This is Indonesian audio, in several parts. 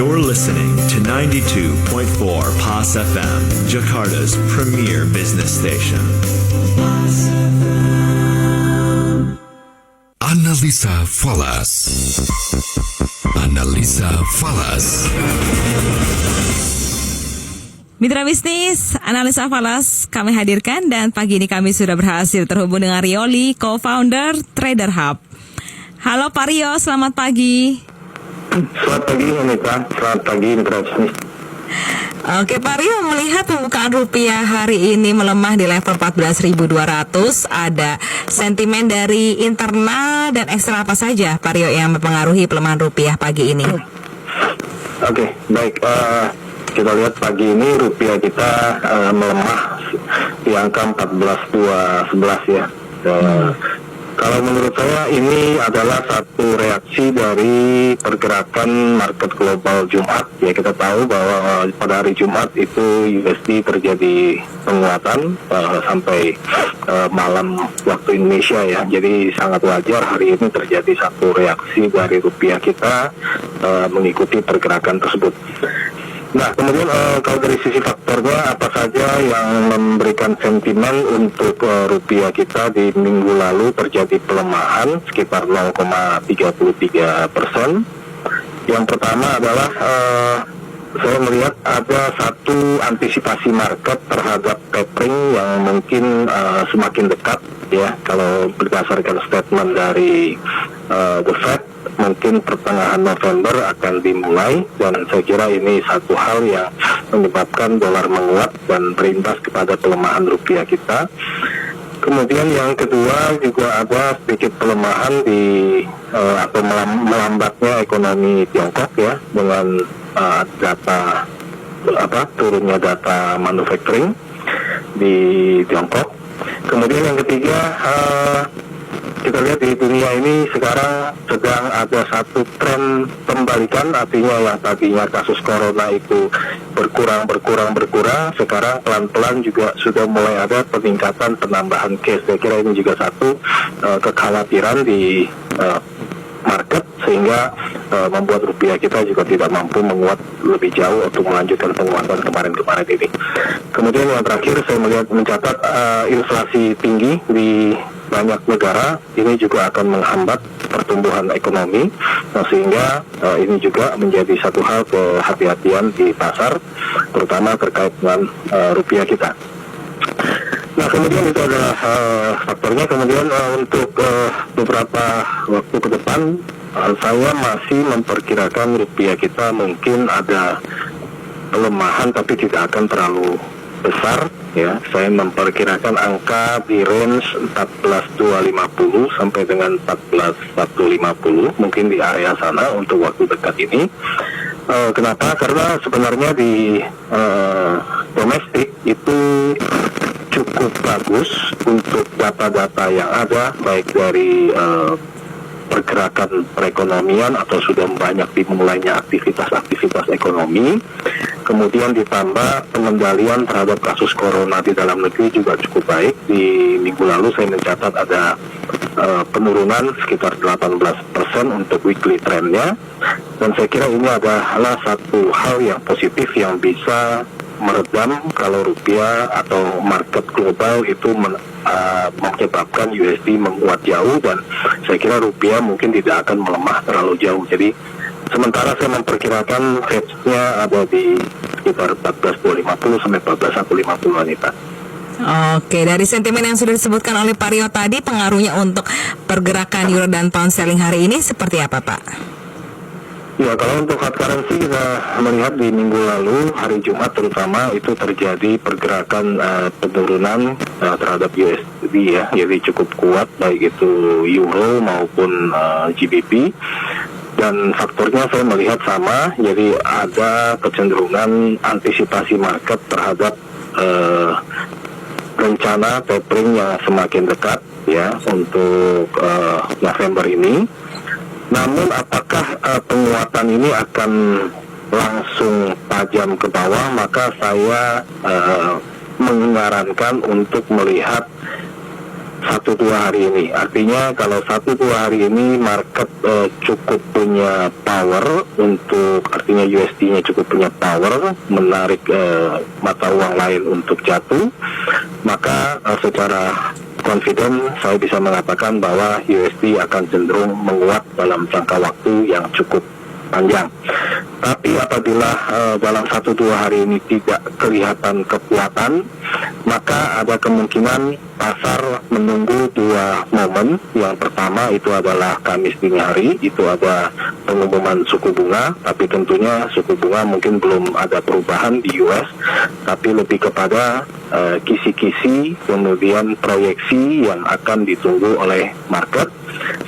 You're listening to 92.4 PAS FM, Jakarta's premier business station. Analisa Falas. Analisa Falas. Mitra bisnis, analisa falas kami hadirkan dan pagi ini kami sudah berhasil terhubung dengan Rioli, co-founder Trader Hub. Halo Pak Rio, selamat pagi. Selamat pagi Monika, selamat pagi mitra bisnis. Oke Pak Rio, melihat pembukaan rupiah hari ini melemah di level 14.200, ada sentimen dari internal dan eksternal apa saja Pak Rio yang mempengaruhi pelemahan rupiah pagi ini? Oke, baik. Kita lihat pagi ini rupiah kita melemah di angka 14.211 ya. Kalau menurut saya ini adalah satu reaksi dari pergerakan market global Jumat. Ya, kita tahu bahwa pada hari Jumat itu USD terjadi penguatan sampai malam waktu Indonesia ya. Jadi sangat wajar hari ini terjadi satu reaksi dari rupiah kita mengikuti pergerakan tersebut. Nah, kemudian kalau dari sisi faktornya apa saja yang memberikan sentimen untuk rupiah kita di minggu lalu terjadi pelemahan sekitar 0,33%. Yang pertama adalah saya melihat ada satu antisipasi market terhadap tapering yang mungkin semakin dekat ya, kalau berdasarkan statement dari The Fed. Mungkin pertengahan November akan dimulai dan saya kira ini satu hal yang menyebabkan dolar menguat dan berimbas kepada pelemahan rupiah kita. Kemudian yang kedua juga ada sedikit pelemahan di atau melambatnya ekonomi Tiongkok ya, dengan turunnya data manufacturing di Tiongkok. Kemudian yang ketiga, kita lihat di dunia ini sekarang sedang ada satu tren pembalikan, artinya yang tadinya kasus corona itu berkurang, sekarang pelan-pelan juga sudah mulai ada peningkatan penambahan case. Saya kira ini juga satu kekhawatiran di market, sehingga membuat rupiah kita juga tidak mampu menguat lebih jauh untuk melanjutkan penguatan kemarin ini. Kemudian yang terakhir saya mencatat inflasi tinggi di banyak negara, ini juga akan menghambat pertumbuhan ekonomi, sehingga ini juga menjadi satu hal kehati-hatian di pasar, terutama terkait dengan rupiah kita. Nah, kemudian itu adalah faktornya. Kemudian untuk beberapa waktu ke depan, saya masih memperkirakan rupiah kita mungkin ada pelemahan, tapi tidak akan terlalu besar ya. Saya memperkirakan angka di range 14.250 sampai dengan 14.150, mungkin di area sana untuk waktu dekat ini. Kenapa? Karena sebenarnya di domestik itu cukup bagus untuk data-data yang ada, baik dari pergerakan perekonomian atau sudah banyak dimulainya aktivitas ekonomi. Kemudian ditambah pengendalian terhadap kasus corona di dalam negeri juga cukup baik. Di minggu lalu saya mencatat ada penurunan sekitar 18% untuk weekly trendnya. Dan saya kira ini adalah satu hal yang positif yang bisa meredam kalau rupiah atau market global itu menyebabkan USD menguat jauh, dan saya kira rupiah mungkin tidak akan melemah terlalu jauh. Jadi sementara saya memperkirakan range-nya ada di sekitar 14.250 sampai 14.150 wanita. Oke, dari sentimen yang sudah disebutkan oleh Pak Rio tadi, pengaruhnya untuk pergerakan euro dan pound sterling hari ini seperti apa Pak? Ya, kalau untuk hard currency kita melihat di minggu lalu, hari Jumat terutama, itu terjadi pergerakan penurunan terhadap USD ya, jadi cukup kuat baik itu euro maupun GBP. Dan faktornya saya melihat sama, jadi ada kecenderungan antisipasi market terhadap rencana tapering yang semakin dekat ya untuk November ini. Namun apakah penguatan ini akan langsung tajam ke bawah, maka saya menyarankan untuk melihat 1-2 hari ini. Artinya kalau 1-2 hari ini market cukup punya power untuk, artinya USD-nya cukup punya power menarik mata uang lain untuk jatuh, maka secara confident saya bisa mengatakan bahwa USD akan cenderung menguat dalam jangka waktu yang cukup panjang. Tapi apabila dalam 1-2 hari ini tidak kelihatan kekuatan, maka ada kemungkinan pasar menunggu 2 momen. Yang pertama itu adalah Kamis dini hari, itu ada pengumuman suku bunga, tapi tentunya suku bunga mungkin belum ada perubahan di US, tapi lebih kepada kisi-kisi, kemudian proyeksi yang akan ditunggu oleh market.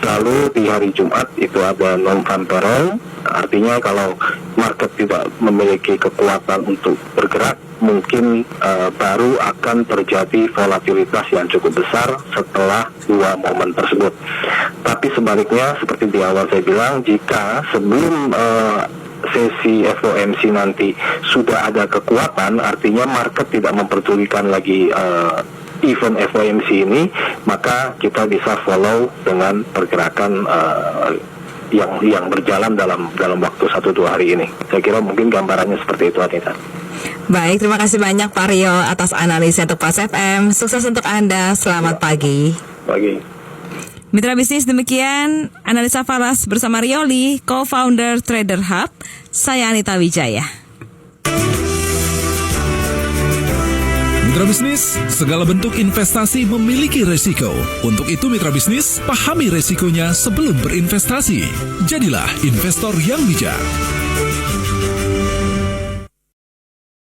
Lalu di hari Jumat itu ada non-farm payroll, artinya kalau market tidak memiliki kekuatan untuk bergerak, mungkin baru akan terjadi volatilitas yang cukup besar setelah 2 momen tersebut. Tapi sebaliknya, seperti di awal saya bilang, jika sebelum sesi FOMC nanti sudah ada kekuatan, artinya market tidak memperdulikan lagi event FOMC ini, maka kita bisa follow dengan pergerakan yang berjalan dalam waktu 1-2 hari ini. Saya kira mungkin gambarannya seperti itu, Anita. Baik, terima kasih banyak Pak Rio atas analisis untuk Fast FM. Sukses untuk Anda. Selamat pagi. Mitra bisnis, demikian analisa falas bersama Rioli, co-founder Trader Hub. Saya Anita Wijaya. Mitra bisnis, segala bentuk investasi memiliki resiko. Untuk itu mitra bisnis, pahami resikonya sebelum berinvestasi. Jadilah investor yang bijak.